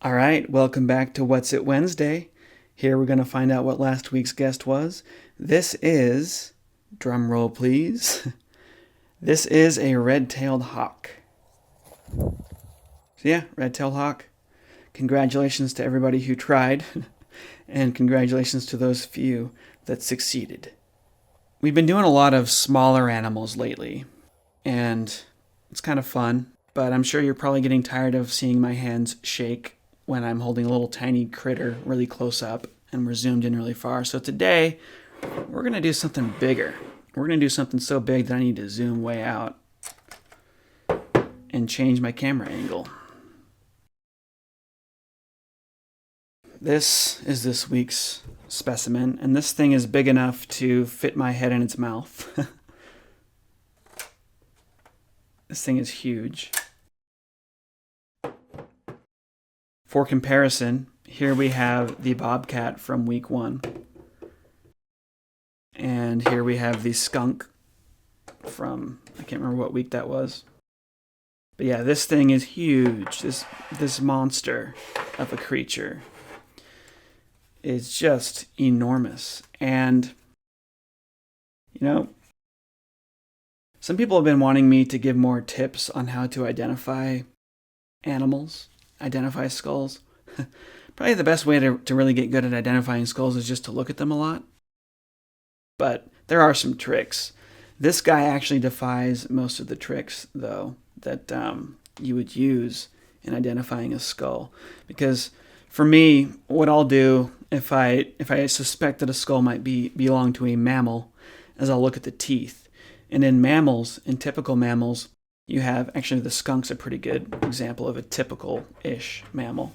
All right, welcome back to What's It Wednesday. Here we're going to find out what last week's guest was. This is, drum roll please, this is a red-tailed hawk. So yeah, red-tailed hawk. Congratulations to everybody who tried, and congratulations to those few that succeeded. We've been doing a lot of smaller animals lately, and it's kind of fun, but I'm sure you're probably getting tired of seeing my hands shake when I'm holding a little tiny critter really close up and we're zoomed in really far. So today, we're going to do something bigger. We're going to do something so big that I need to zoom way out and change my camera angle. This is this week's specimen, and this thing is big enough to fit my head in its mouth. This thing is huge. For comparison, here we have the bobcat from week 1. And here we have the skunk from, I can't remember what week that was. But yeah, this thing is huge. This monster of a creature is just enormous. And, you know, some people have been wanting me to give more tips on how to identify animals, identify skulls. Probably the best way to really get good at identifying skulls is just to look at them a lot. But there are some tricks. This guy actually defies most of the tricks, though, that you would use in identifying a skull. Because for me, what I'll do if I suspect that a skull might belong to a mammal is I'll look at the teeth. And in mammals, in typical mammals, you have, actually the skunk's a pretty good example of a typical-ish mammal.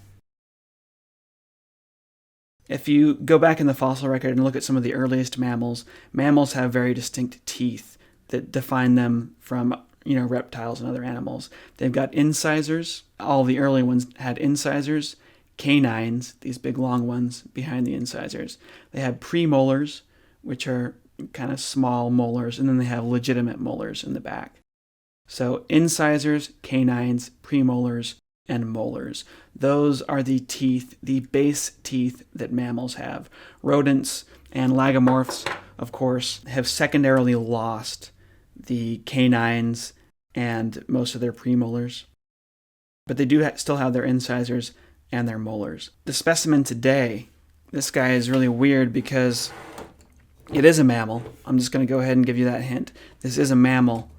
If you go back in the fossil record and look at some of the earliest mammals, mammals have very distinct teeth that define them from, reptiles and other animals. They've got incisors. All the early ones had incisors. Canines, these big long ones behind the incisors. They have premolars, which are kind of small molars, and then they have legitimate molars in the back. So incisors, canines, premolars, and molars. Those are the teeth, the base teeth that mammals have. Rodents and lagomorphs, of course, have secondarily lost the canines and most of their premolars. But they do still have their incisors and their molars. The specimen today, this guy is really weird because it is a mammal. I'm just going to go ahead and give you that hint. This is a mammal,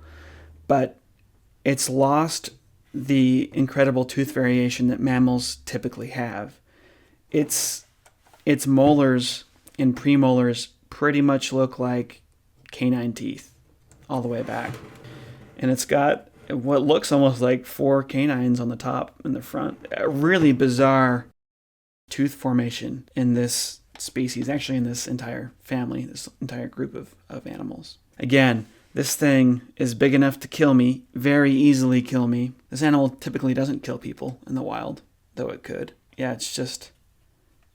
but it's lost the incredible tooth variation that mammals typically have. Its molars and premolars pretty much look like canine teeth all the way back. And it's got what looks almost like 4 canines on the top and the front. A really bizarre tooth formation in this species, actually in this entire family, this entire group of animals. Again, this thing is big enough to kill me, very easily kill me. This animal typically doesn't kill people in the wild, though it could. Yeah, it's just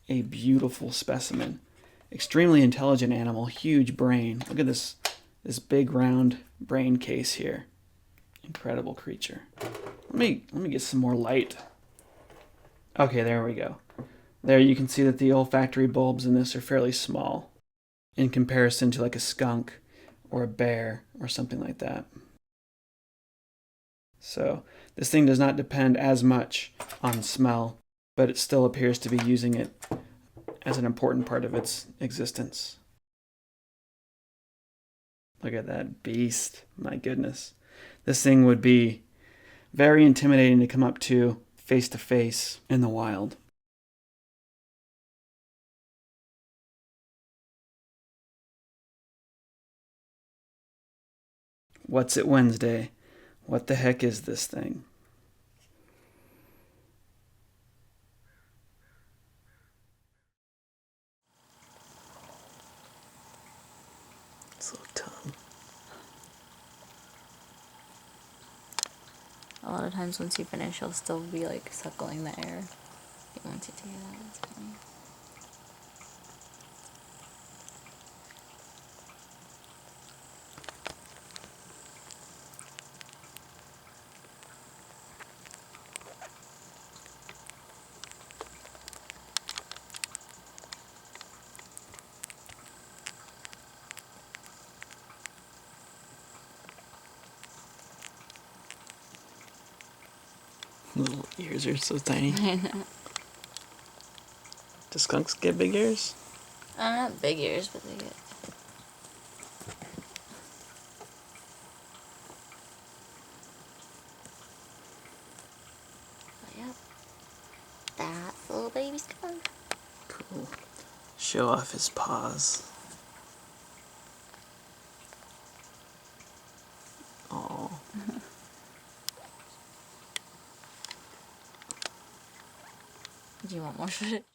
a beautiful specimen. Extremely intelligent animal, huge brain. Look at this big round brain case here. Incredible creature. Let me get some more light. Okay, there we go. There you can see that the olfactory bulbs in this are fairly small in comparison to like a skunk or a bear or something like that. So this thing does not depend as much on smell, but it still appears to be using it as an important part of its existence. Look at that beast. My goodness. This thing would be very intimidating to come up to face in the wild. What's It Wednesday? What the heck is this thing? Its little tongue. A lot of times once you finish, he'll still be like suckling the air. He wants you to hear that. It's funny. Little ears are so tiny. I know. Do skunks get big ears? Not big ears, but they get. But yep. That's the little baby skunk. Cool. Show off his paws. Oh. Do you want more footage?